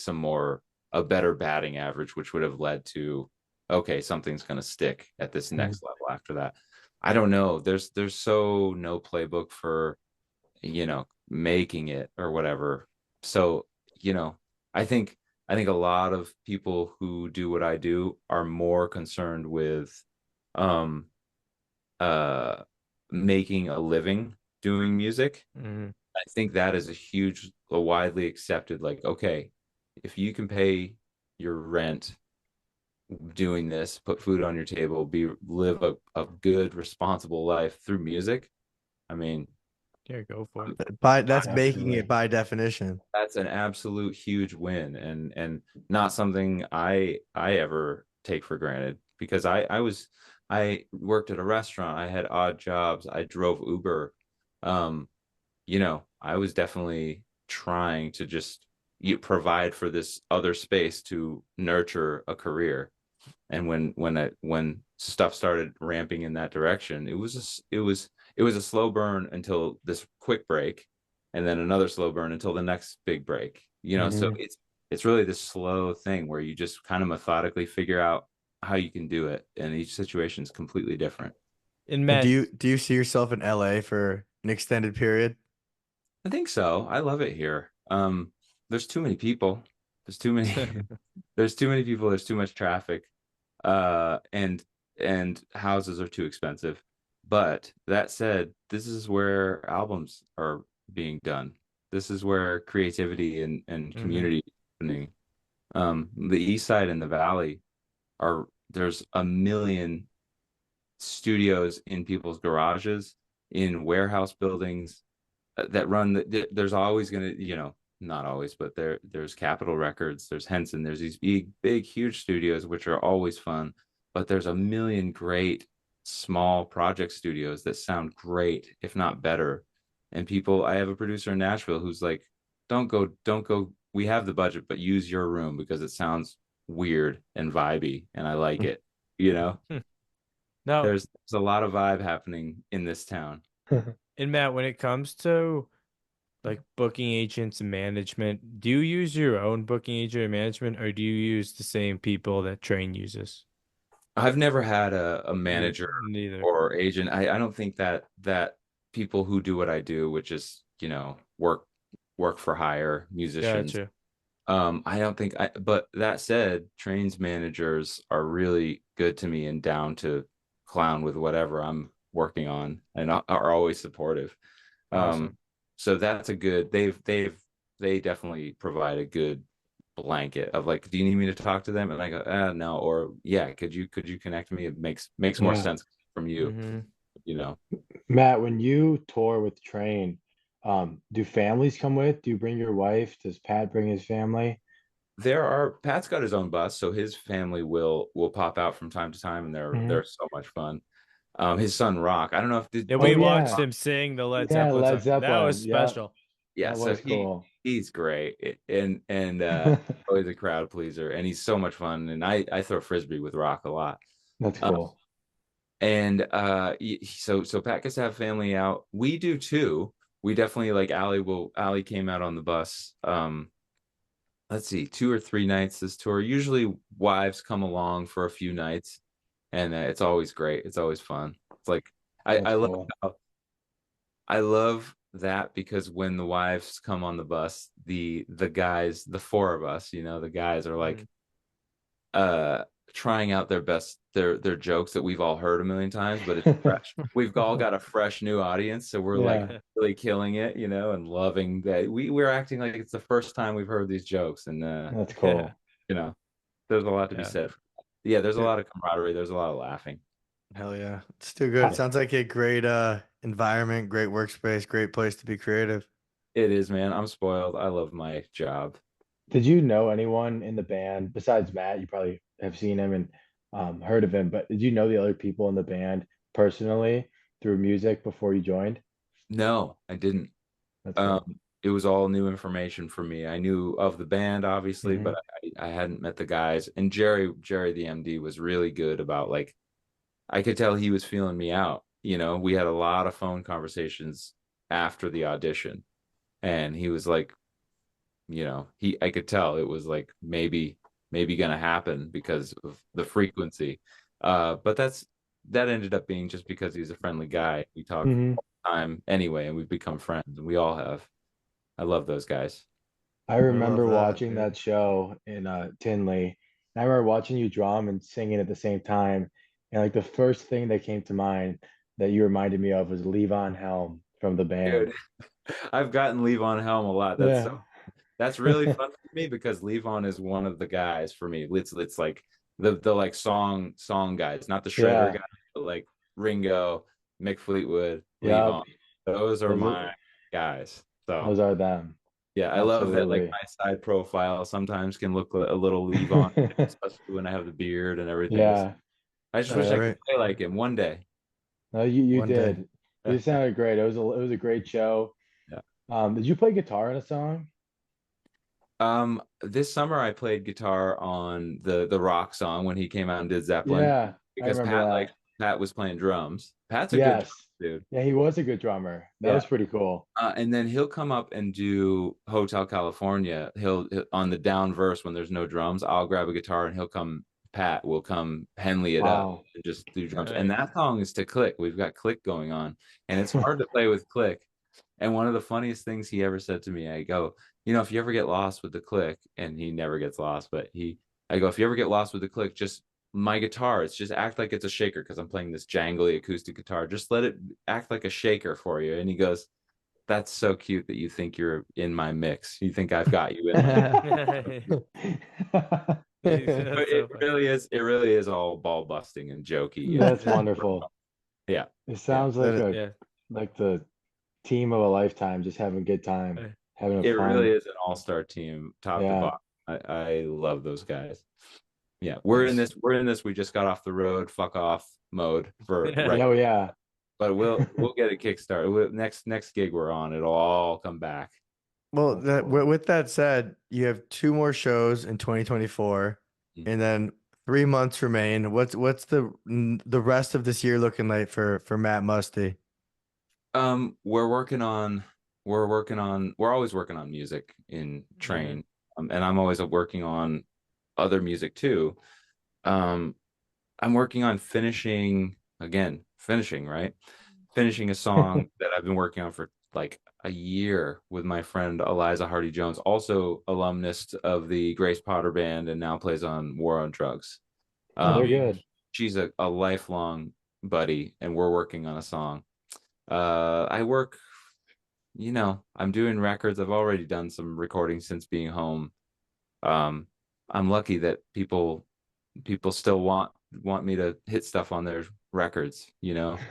a better batting average, which would have led to, okay, something's going to stick at this Mhm. next level after that. I don't know. There's so no playbook for, making it or whatever. So, you know, I think I think a lot of people who do what I do are more concerned with um uh making a living doing music. Mm-hmm. I think that is a widely accepted, like, okay, if you can pay your rent doing this, put food on your table, live a good, responsible life through music. I mean, Yeah, go for it. That's making it Absolutely. by definition. that's an absolute huge win, and not something I ever take for granted, because I worked at a restaurant, I had odd jobs, I drove Uber. um I was definitely trying to just provide for this other space to nurture a career. And when stuff started ramping in that direction, it was a slow burn until this quick break, and then another slow burn until the next big break. So Mhm. it's really this slow thing where you just kind of methodically figure out how you can do it, and each situation is completely different. And And do Matt, you do you see yourself in LA for an extended period? I think so. I love it here. There's too many people. There's too many. There's too many people. There's too much traffic. And houses are too expensive. But that said, this is where albums are being done. This is where creativity and community is happening. The East Side and the Valley there's a million studios in people's garages, in warehouse buildings that run. There's always going to, not always, but there's Capitol Records, there's Henson, there's these big, huge studios which are always fun. But there's a million great small project studios that sound great, if not better. And I have a producer in Nashville who's like, don't go. We have the budget, but use your room because it sounds weird and vibey, and I like it. Now, There's a lot of vibe happening in this town. and Matt, when it comes to like booking agents and management, do you use your own booking agent and management, or do you use the same people that Train uses? I've never had a manager Neither. or agent. I don't think that people who do what I do, which is, work for hire musicians. Gotcha. I don't think but that said, Train's managers are really good to me and down to clown with whatever I'm working on, and are always supportive. Awesome. So that's a good, they definitely provide a good blanket of like, do you need me to talk to them? And I go, no, or yeah, could you connect me? It makes more Yeah. sense from you, Mhm. Matt, when you tour with Train, do families come with? Do you bring your wife? Does Pat bring his family? Pat's got his own bus, so his family will pop out from time to time, and they're so much fun. His son Rock, I don't know if Yeah, Oh we yeah, watched him sing the Led yeah, Zeppelin Led song. That was Zeppelin. Yeah, special. yeah, that so was cool. he's great, and always a crowd pleaser, and he's so much fun. And I throw frisbee with Rock a lot. That's Uh, cool. and so Pat gets to have family out. We do too. We definitely, like, Allie came out on the bus. Let's see, 2 or 3 nights this tour. Usually wives come along for a few nights, and it's always great. It's always fun. It's like That's I love cool. I love that, because when the wives come on the bus, the guys, the four of us, the guys are like uh trying out their best, their jokes that we've all heard a million times, but it's fresh. We've all got a fresh new audience, so we're like Yeah, really killing it, and loving that we're acting like it's the first time we've heard these jokes. And that's Yeah. cool. there's a lot to be Yeah. said. Yeah, there's a Yeah. lot of camaraderie, there's a lot of laughing. Hell yeah. It's too good. Sounds like a great environment, great workspace, great place to be creative. It is, man. I'm spoiled. I love my job. Did you know anyone in the band besides Matt? You probably have seen him and heard of him, but did you know the other people in the band personally through music before you joined? No, I didn't. That's cool. It was all new information for me. I knew of the band, obviously, Hmm. but I hadn't met the guys. And Jerry the MD was really good about, like, I could tell he was feeling me out. We had a lot of phone conversations after the audition, and he was like, I could tell it was like maybe gonna happen because of the frequency. But that ended up being just because he's a friendly guy. We talk Hmm. all the time anyway, and we've become friends, and we all have. I love those guys. I I love remember that, watching dude. that show in Tinley. And I remember watching you drum and singing at the same time. And like the first thing that came to mind that you reminded me of was Levon Helm from the Dude, band. I've gotten Levon Helm a lot. Yeah. That's really fun for me, because Levon is one of the guys for me. It's like the like song guys, not the shredder Yeah. guys, but like Ringo, Mick Fleetwood, Yep. Levon. Those are Those are, my guys. So those are them. yeah, I love that, like, Absolutely. my side profile sometimes can look a little Levon, especially when I have the beard and everything. Yeah. I just That's wish I Uh, could great. play like him one day. no, you One day. did. You sounded great. It was a great show. Yeah. Did you play guitar in a song? This summer I played guitar on the rock song when he came out and did Zeppelin, Yeah, I because remember that. Pat was playing drums. Pat's a good Yes. drummer, dude. Yeah, he was a good drummer. That Yeah. was pretty cool. And then he'll come up and do Hotel California. He'll on the down verse when there's no drums, I'll grab a guitar and he'll come Pat will come Henley it Wow. up and just do drums. Nice. And that song is to click. We've got click going on, and it's hard to play with click. And one of the funniest things he ever said to me, I go, if you ever get lost with the click, and he never gets lost, but I go, if you ever get lost with the click, just my guitar, it's just act like it's a shaker because I'm playing this jangly acoustic guitar. Just let it act like a shaker for you. And he goes, that's so cute that you think you're in my mix. You think I've got you in my But That's so funny. it really is all ball busting and jokey. That's wonderful. Yeah. It sounds like Yeah. like the team of a lifetime, just having a good time, having It fun. really is an all-star team, top to Yeah. bottom. I love those guys. Yeah, we're in this. We just got off the road, fuck off mode for right. Oh yeah. But we'll get a kickstart. Next gig we're on, it'll all come back. Well, That's cool. with that said, you have 2 more shows in 2024, Mhm. and then 3 months remain. What's the rest of this year looking like for Matt Musty? We're always working on music in Train, and I'm always working on other music too. I'm working on finishing right? Finishing a song that I've been working on for like a year with my friend Eliza Hardy Jones, also alumnus of the Grace Potter Band and now plays on War on Drugs. They're good. She's a lifelong buddy, and we're working on a song. I work, I'm doing records. I've already done some recording since being home. I'm lucky that people still want me to hit stuff on their records,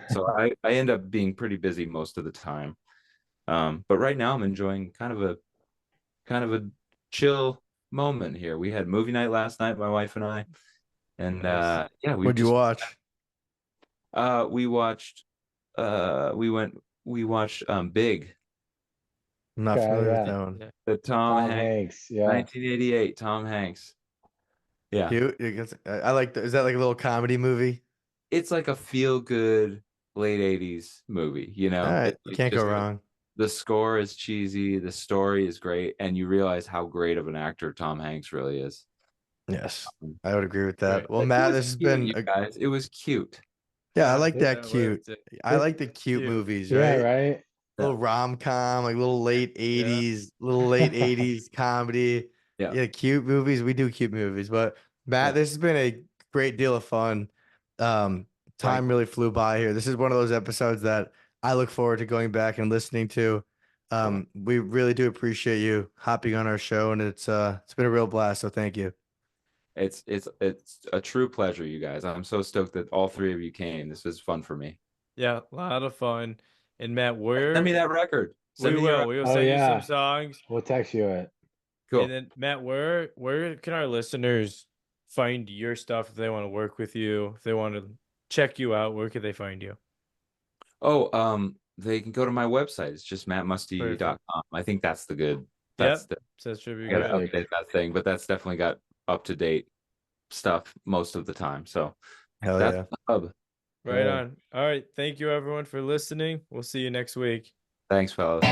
so I end up being pretty busy most of the time. But right now I'm enjoying kind of a chill moment here. We had movie night last night, my wife and I, and Nice. yeah, What'd you watch? we watched Big, I'm not Okay, familiar with yeah. that one. Yeah. the Tom Hanks. Yeah. 1988 Tom Hanks. Yeah, Cute. I like. Is that like a little comedy movie? it's like a feel good late 80s movie, All right, It's you like can't go just wrong. the score is cheesy, the story is great, and you realize how great of an actor Tom Hanks really is. Yes, I would agree with that. Right. Well, It Matt, was this has cute, been you guys. It was cute. yeah. I like that Yeah, cute. what's it? I like the cute movies, Yeah, right? right. Little rom-com, like little late Yeah. 80s comedy. Yeah. Yeah, cute movies. We do cute movies. But Matt, Yeah. this has been a great deal of fun. Time really flew by here. This is one of those episodes that I look forward to going back and listening to. We really do appreciate you hopping on our show, and it's been a real blast. So thank you. It's a true pleasure, you guys. I'm so stoked that all 3 of you came. This was fun for me. Yeah, a lot of fun. And Matt, Send me that record. we will Oh, send you yeah. some songs. We'll text you it. Cool. And then Matt, where can our listeners find your stuff if they want to work with you, if they want to check you out? Where could they find you? Oh, they can go to my website. It's just mattmusty.com. I think that's the good. That's Yep. Says Trivia I gotta Guy. update that thing, but that's definitely got up to date stuff most of the time. So Hell that's yeah. the hub. Right Yeah. on. All right. Thank you everyone for listening. We'll see you next week. Thanks, fellas.